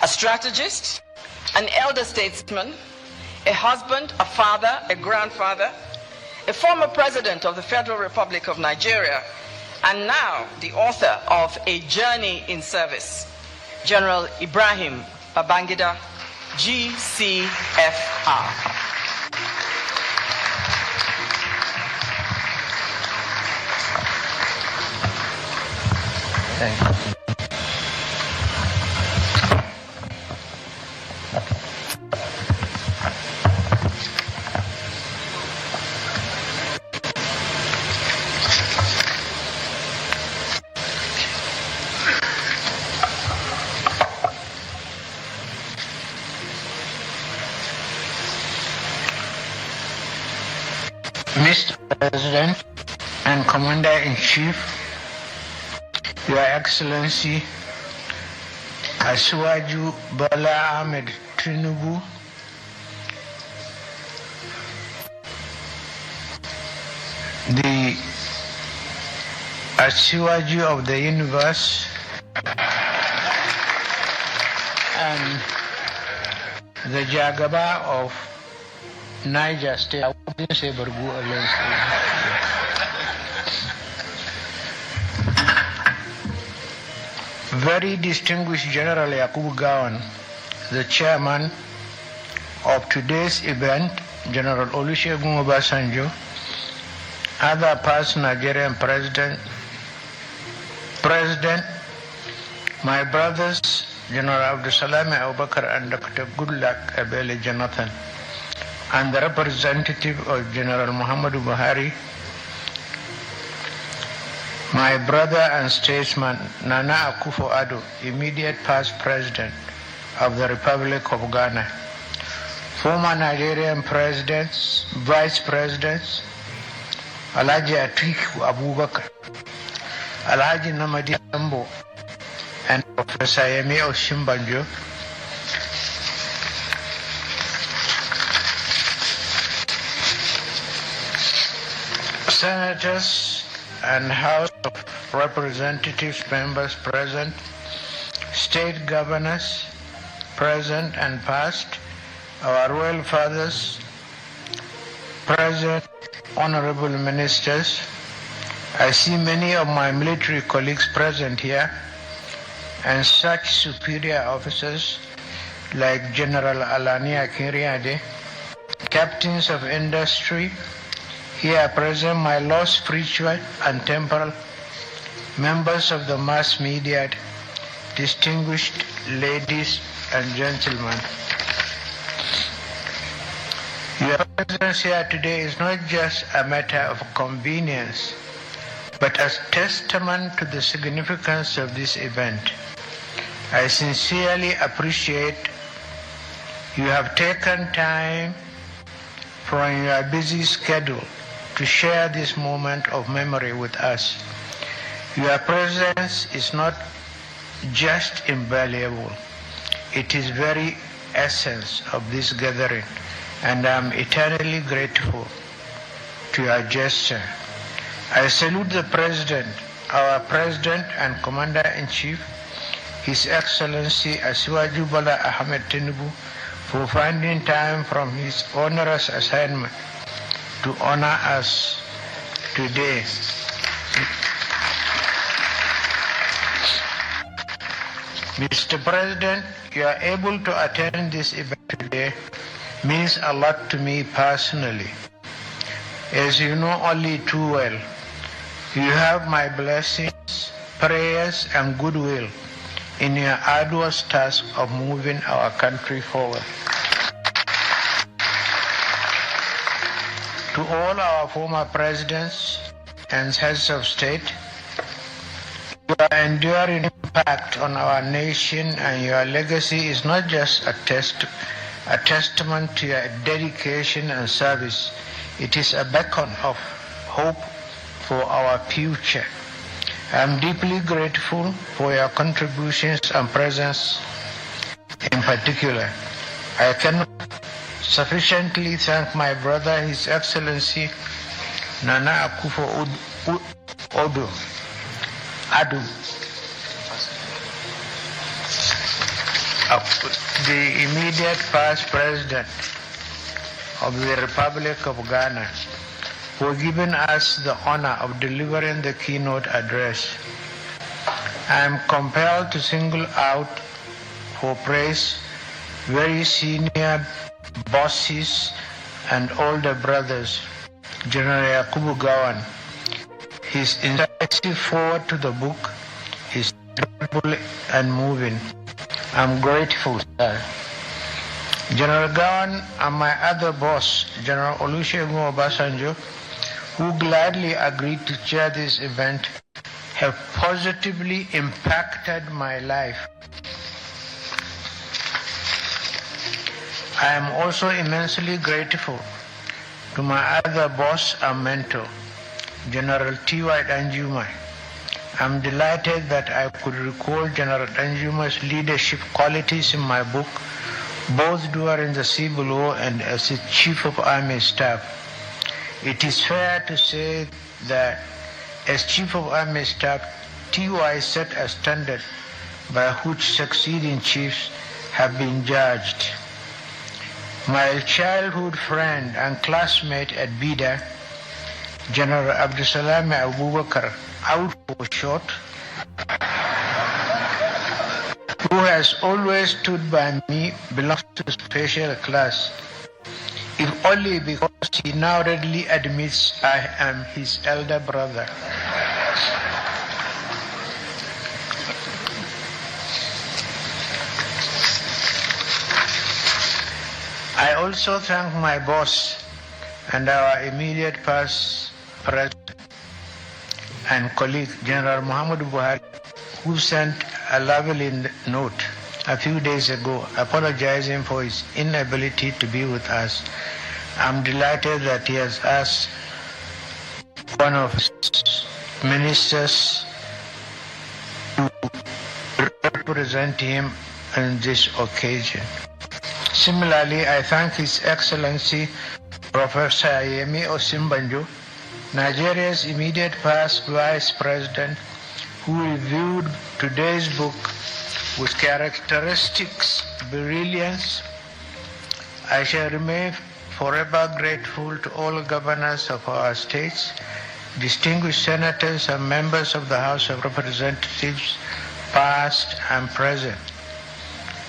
a strategist, an elder statesman, a husband, a father, a grandfather, a former president of the Federal Republic of Nigeria, and now the author of A Journey in Service, General Ibrahim Babangida, GCFR. Thank you. Mr. President and Commander-in-Chief, Your Excellency, Asiwaju Bola Ahmed Tinubu, the Asiwaju of the universe, and the Jagaba of Niger State. I wouldn't say Bargu alone. Very distinguished General Yakubu Gawan, the chairman of today's event, General Olusegun Obasanjo, other past Nigerian president, my brothers, General Abdusalami Abubakar and Dr. Goodluck Ebele Jonathan, and the representative of General Muhammadu Buhari, my brother and statesman Nana Akufo-Addo, immediate past president of the Republic of Ghana, former Nigerian presidents, vice presidents, Alhaji Atiku Abubakar, Alhaji Namadi Ambo, and Professor Yemi Osinbajo, senators and House of Representatives members present, state governors present and past, our royal fathers present, honorable ministers. I see many of my military colleagues present here, and such superior officers like General Alani Akinriade, captains of industry, here present, my Lord spiritual and temporal, members of the mass media, distinguished ladies and gentlemen. Your presence here today is not just a matter of convenience, but a testament to the significance of this event. I sincerely appreciate you have taken time from your busy schedule to share this moment of memory with us. Your presence is not just invaluable, it is very essence of this gathering, and I am eternally grateful to your gesture. I salute the President, our President and Commander-in-Chief, His Excellency Asiwaju Bola Ahmed Tinubu, for finding time from his onerous assignment to honor us today. Mr. President, you are able to attend this event today means a lot to me personally. As you know only too well, you have my blessings, prayers, and goodwill in your arduous task of moving our country forward. To all our former presidents and heads of state, your enduring impact on our nation and your legacy is not just a testament to your dedication and service, it is a beacon of hope for our future. I am deeply grateful for your contributions and presence in particular. I cannot sufficiently thank my brother, His Excellency Nana Akufo-Addo, the immediate past president of the Republic of Ghana, for giving us the honor of delivering the keynote address. I am compelled to single out for praise very senior bosses and older brothers, General Yakubu Gawan. His incisive forward to the book is terrible and moving. I'm grateful, sir. General Gawan and my other boss, General Olusegun Obasanjo, who gladly agreed to chair this event, have positively impacted my life. I am also immensely grateful to my other boss and mentor, General T.Y. Danjuma. I'm delighted that I could recall General Danjuma's leadership qualities in my book, both during the Civil War and as the Chief of Army Staff. It is fair to say that as Chief of Army Staff, T.Y. set a standard by which succeeding chiefs have been judged. My childhood friend and classmate at Bida, General Abdusalami Abubakar, out for short, who has always stood by me, belongs to a special class, if only because he now readily admits I am his elder brother. I also thank my boss and our immediate past president and colleague, General Muhammadu Buhari, who sent a lovely note a few days ago apologizing for his inability to be with us. I'm delighted that he has asked one of his ministers to represent him on this occasion. Similarly, I thank His Excellency Professor Yemi Osinbajo, Nigeria's immediate past Vice President, who reviewed today's book with characteristics brilliance. I shall remain forever grateful to all governors of our states, distinguished senators and members of the House of Representatives, past and present.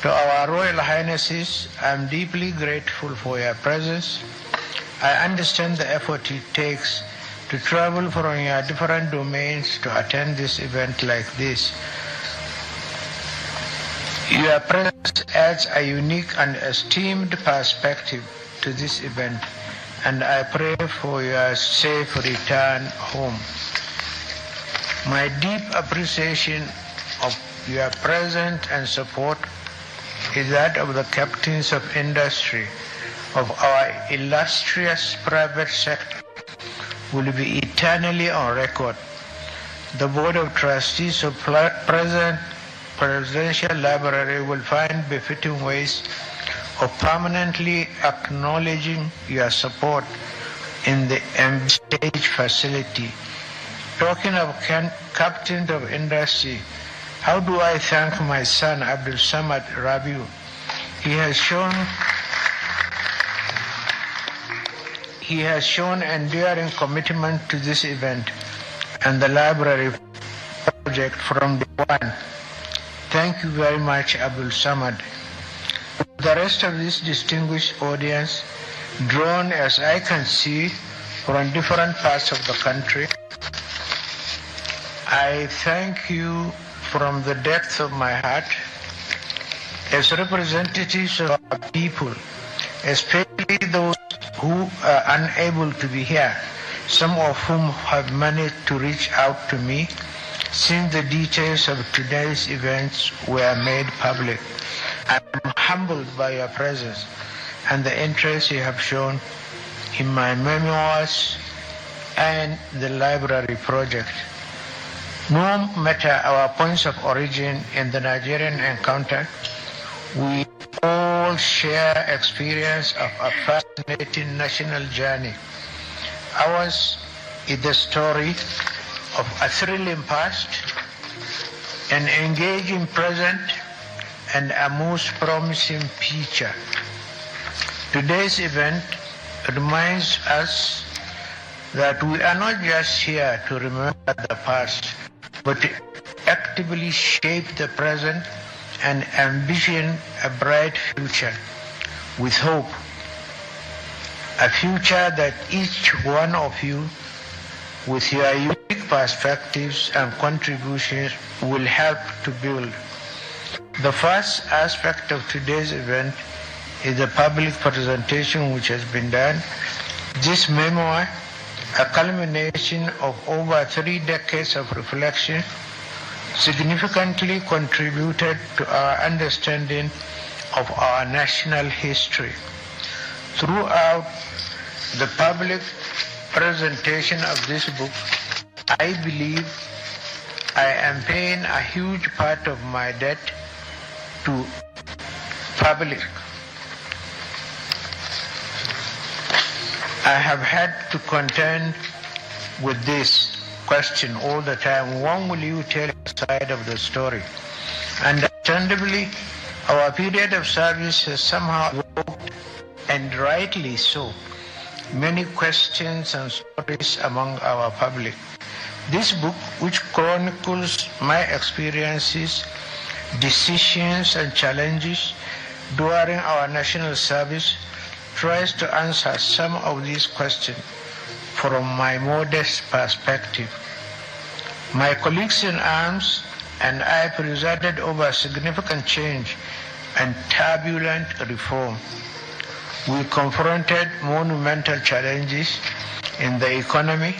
To our Royal Highnesses, I am deeply grateful for your presence. I understand the effort it takes to travel from your different domains to attend this event like this. Your presence adds a unique and esteemed perspective to this event, and I pray for your safe return home. My deep appreciation of your presence and support is that of the captains of industry of our illustrious private sector will be eternally on record. The Board of Trustees of Presidential Library will find befitting ways of permanently acknowledging your support in the stage facility. Talking of captains of industry, how do I thank my son Abdul Samad Rabiu? He has shown enduring commitment to this event and the library project from day one. Thank you very much, Abdul Samad. The rest of this distinguished audience, drawn as I can see from different parts of the country, I thank you from the depth of my heart as representatives of our people, especially those who are unable to be here, some of whom have managed to reach out to me since the details of today's events were made public. I am humbled by your presence and the interest you have shown in my memoirs and the library project. No matter our points of origin in the Nigerian encounter, we all share experience of a fascinating national journey. Ours is the story of a thrilling past, an engaging present, and a most promising future. Today's event reminds us that we are not just here to remember the past, but to actively shape the present and envision a bright future with hope. A future that each one of you, with your unique perspectives and contributions, will help to build. The first aspect of today's event is the public presentation which has been done. This memoir, a culmination of over 3 decades of reflection, significantly contributed to our understanding of our national history. Throughout the public presentation of this book, I believe I am paying a huge part of my debt to public. I have had to contend with this question all the time: when will you tell your side of the story? Understandably, our period of service has somehow evoked, and rightly so, many questions and stories among our public. This book, which chronicles my experiences, decisions and challenges during our national service, tries to answer some of these questions from my modest perspective. My colleagues in arms and I presided over significant change and turbulent reform. We confronted monumental challenges in the economy,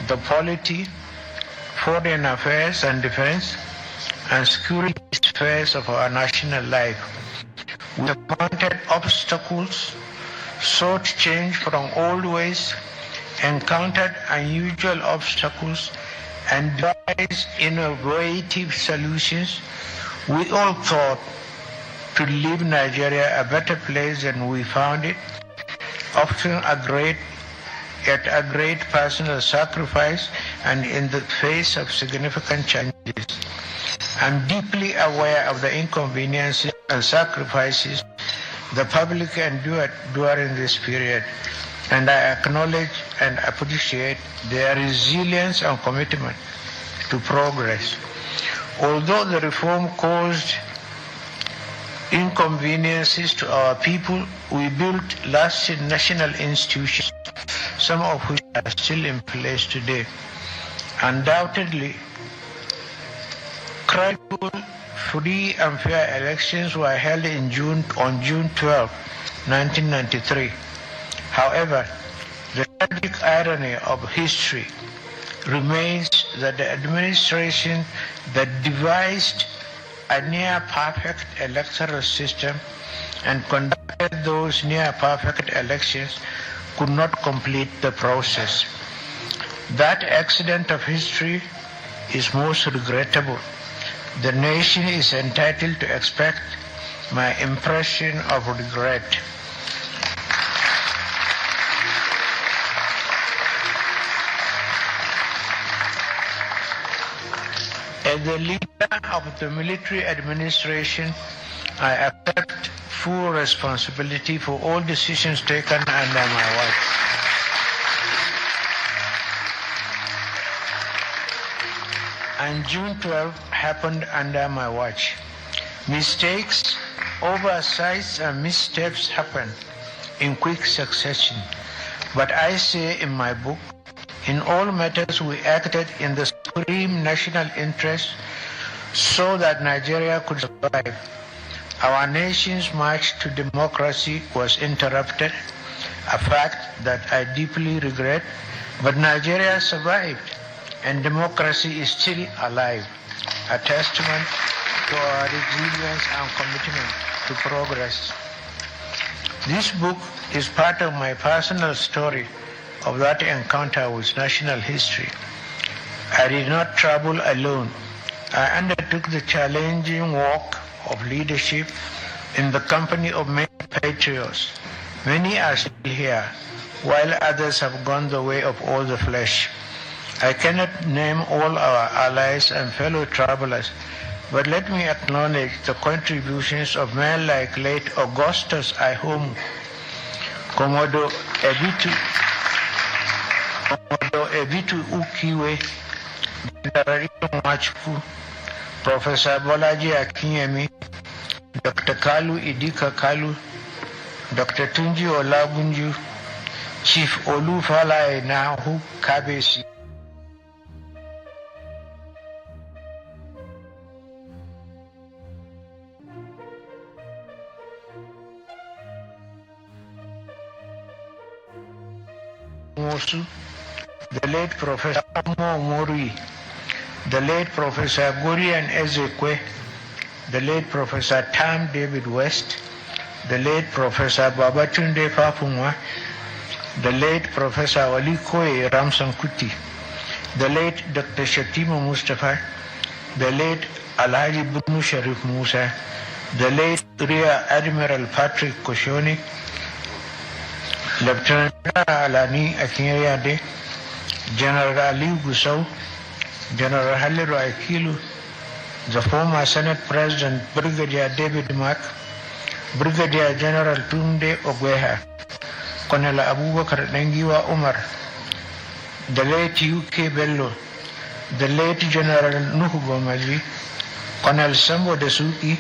the polity, foreign affairs and defense, and security spheres of our national life. We confronted obstacles, sought change from old ways, encountered unusual obstacles, and devised innovative solutions. We all thought to leave Nigeria a better place than we found it, often at a great personal sacrifice and in the face of significant challenges. I'm deeply aware of the inconveniences and sacrifices the public endured during this period, and I acknowledge and appreciate their resilience and commitment to progress. Although the reform caused inconveniences to our people, we built lasting national institutions, some of which are still in place today. Undoubtedly, credible, free and fair elections were held on June 12, 1993. However, the tragic irony of history remains that the administration that devised a near-perfect electoral system and conducted those near-perfect elections could not complete the process. That accident of history is most regrettable. The nation is entitled to expect my impression of regret. As the leader of the military administration, I accept full responsibility for all decisions taken under my watch. And June 12 happened under my watch. Mistakes, oversights, and missteps happened in quick succession. But I say in my book, in all matters we acted in the supreme national interest so that Nigeria could survive. Our nation's march to democracy was interrupted, a fact that I deeply regret, but Nigeria survived and democracy is still alive, a testament to our resilience and commitment to progress. This book is part of my personal story of that encounter with national history. I did not travel alone. I undertook the challenging work of leadership in the company of many patriots. Many are still here, while others have gone the way of all the flesh. I cannot name all our allies and fellow travelers, but let me acknowledge the contributions of men like late Augustus Ihomu, Komodo Ebitu Ukiwe, General Machuku, Professor Bolaji Akinyemi, Dr. Kalu Idika Kalu, Dr. Tunji Olabunju, Chief Olufala Enahu Kabesi. The late Professor Amo Mori, the late Professor Gurian Ezekwe, the late Professor Tam David West, the late Professor Babatunde Papumwa, the late Professor Walikoe Ramsan Kuti, the late Dr. Shatima Mustafa, the late Alhaji Bunu Sharif Musa, the late Rear Admiral Patrick Koshoni, Lieutenant Alani Akinyade, General Ali Gusau, General Haliru Aikilu, the former Senate President Brigadier David Mark, Brigadier General Tunde Ogweha, Colonel Abubakar Nengiwa Umar, the late UK Bello, the late General Nuhu Bomaji, Colonel Sambo Desuki,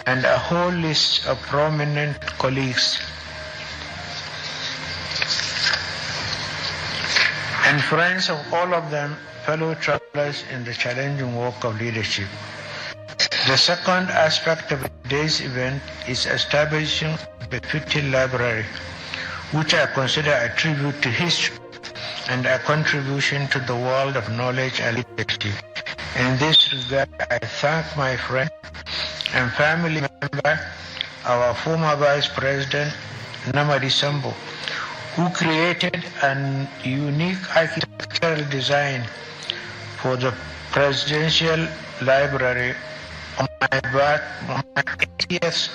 and a whole list of prominent colleagues. And friends of all of them, fellow travelers in the challenging work of leadership. The second aspect of today's event is establishing the 50th library, which I consider a tribute to history and a contribution to the world of knowledge and literature. In this regard, I thank my friend and family member, our former Vice President, Namadi Sambo, who created a unique architectural design for the Presidential Library on my 80th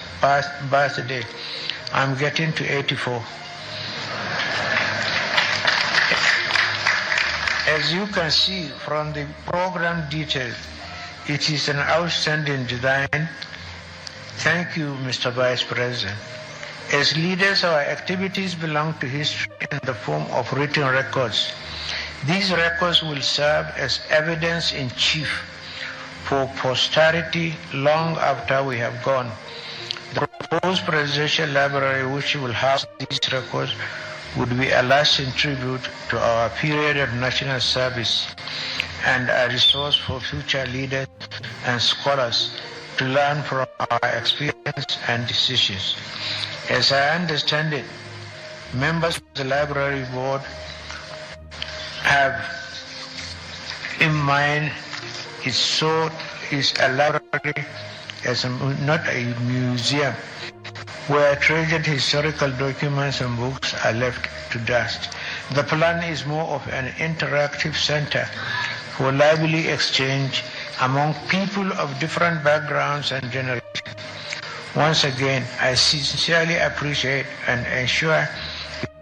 birthday. I'm getting to 84. As you can see from the program details, it is an outstanding design. Thank you, Mr. Vice President. As leaders, our activities belong to history in the form of written records. These records will serve as evidence in chief for posterity long after we have gone. The proposed presidential library, which will house these records, would be a lasting tribute to our period of national service and a resource for future leaders and scholars to learn from our experience and decisions. As I understand it, members of the library board have in mind is a library as not a museum where treasured historical documents and books are left to dust. The plan is more of an interactive center for lively exchange among people of different backgrounds and generations. Once again, I sincerely appreciate and ensure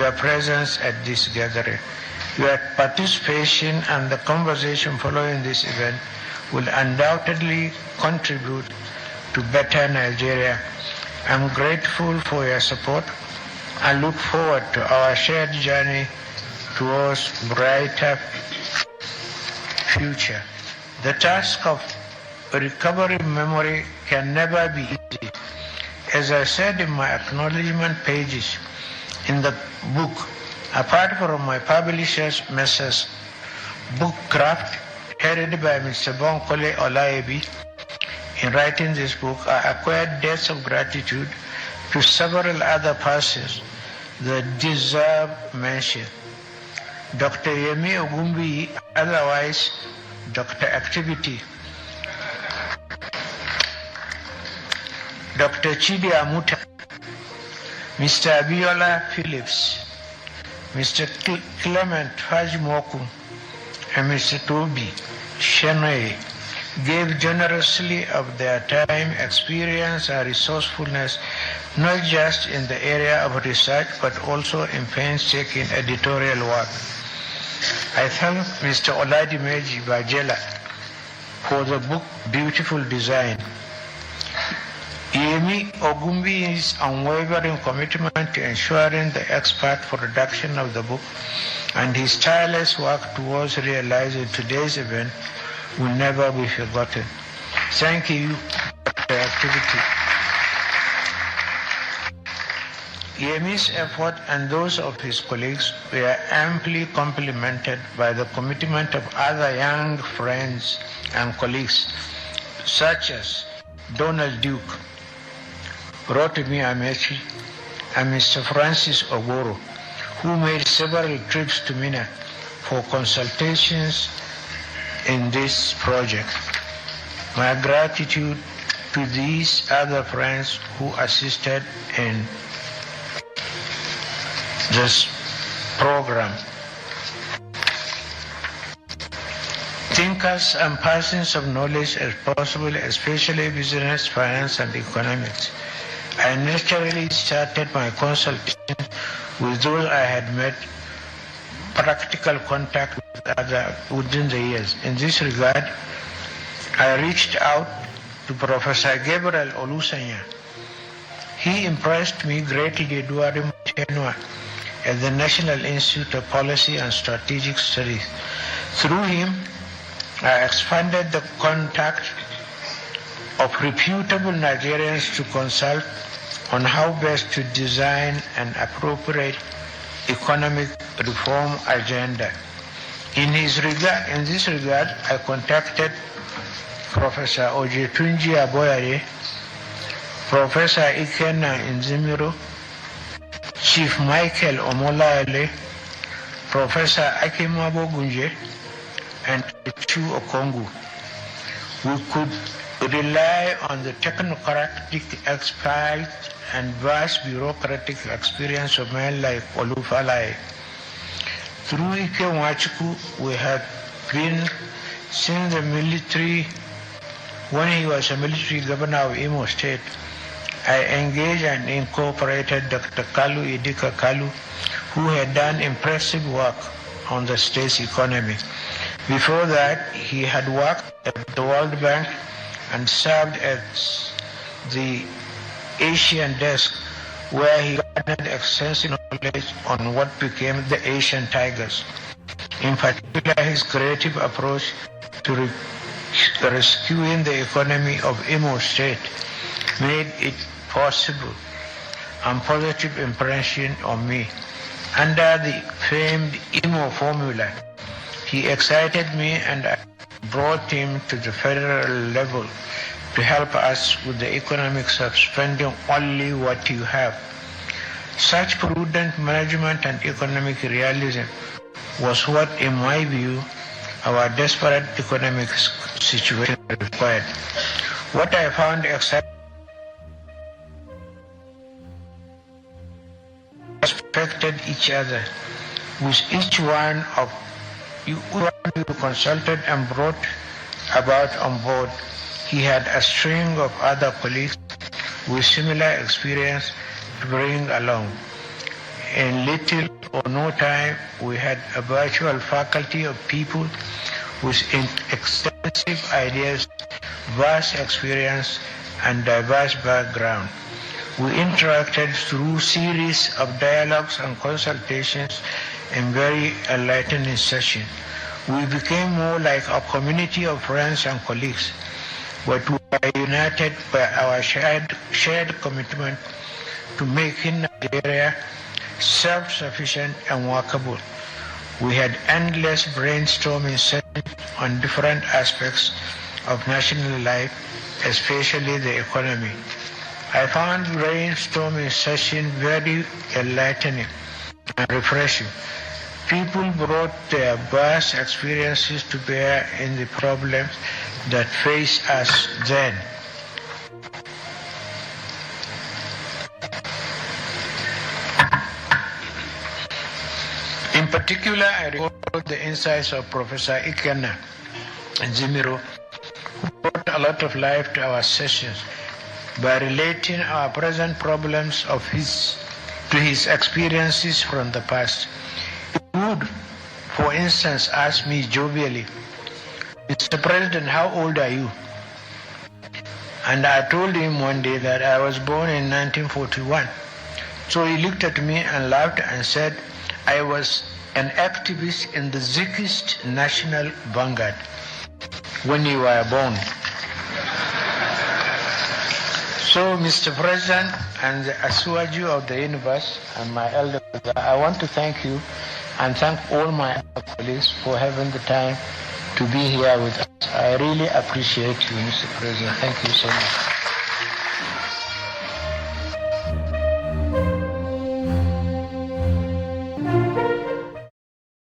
your presence at this gathering. Your participation and the conversation following this event will undoubtedly contribute to better Nigeria. I'm grateful for your support and look forward to our shared journey towards brighter future. The task of recovering memory can never be easy. As I said in my acknowledgement pages in the book, apart from my publishers, Messrs. Bookcraft, headed by Mr. Bonkole Olaebi, in writing this book, I acquired debts of gratitude to several other persons that deserve mention. Dr. Yemi Ogumbi, otherwise Dr. Activity, Dr. Chidi Amuta, Mr. Abiola Phillips, Mr. Clement Fajimoku, and Mr. Toby Shenoy gave generously of their time, experience, and resourcefulness, not just in the area of research, but also in painstaking editorial work. I thank Mr. Oladimeji Bajela, for the book Beautiful Design. Yemi Ogumbi's unwavering commitment to ensuring the expert production of the book and his tireless work towards realizing today's event will never be forgotten. Thank you for the activity. Yemi's effort and those of his colleagues were amply complemented by the commitment of other young friends and colleagues, such as Donald Duke, Rotimi Amechi, and Mr. Francis Ogoro, who made several trips to Mina for consultations in this project. My gratitude to these other friends who assisted in this program. Thinkers and persons of knowledge as possible, especially business, finance, and economics. I naturally started my consultation with those I had met practical contact with within the years. In this regard, I reached out to Professor Gabriel Olusanya. He impressed me greatly during my tenure at the National Institute of Policy and Strategic Studies. Through him, I expanded the contact of reputable Nigerians to consult on how best to design an appropriate economic reform agenda. In this regard, I contacted Professor Ojetunji Aboyare, Professor Ikenna Nzimiro, Chief Michael Omolaele, Professor Akimabo Gunje, and Chu Okongu. We could rely on the technocratic expertise and vast bureaucratic experience of men like Olufalaye. Through Ike Nwachukwu, we have been since the military, when he was a military governor of Imo State. I engaged and incorporated Dr. Kalu Idika Kalu, who had done impressive work on the state's economy. Before that, he had worked at the World Bank and served as the Asian desk, where he gathered extensive knowledge on what became the Asian Tigers. In particular, his creative approach to rescuing the economy of Imo State made it possible and positive impression on me. Under the famed Imo formula, he excited me and I brought him to the federal level to help us with the economics of spending only what you have. Such prudent management and economic realism was what, in my view, our desperate economic situation required. What I found exciting respected each other, with each one you consulted and brought about on board. He had a string of other colleagues with similar experience to bring along. In little or no time, we had a virtual faculty of people with extensive ideas, vast experience, and diverse background. We interacted through series of dialogues and consultations in very enlightening sessions. We became more like a community of friends and colleagues, but we were united by our shared commitment to making Nigeria self-sufficient and workable. We had endless brainstorming sessions on different aspects of national life, especially the economy. I found brainstorming sessions very enlightening and refreshing. People brought their vast experiences to bear in the problems that face us then. In particular, I recall the insights of Professor Ikenna Nzimiro, who brought a lot of life to our sessions by relating our present problems to his experiences from the past. He would, for instance, ask me jovially, Mr. President, how old are you? And I told him one day that I was born in 1941. So he looked at me and laughed and said, I was an activist in the Zikist National Vanguard when you were born. So, Mr. President and the Asuwaju of the universe and my elder brother, I want to thank you and thank all my colleagues for having the time to be here with us. I really appreciate you, Mr. President. Thank you so much.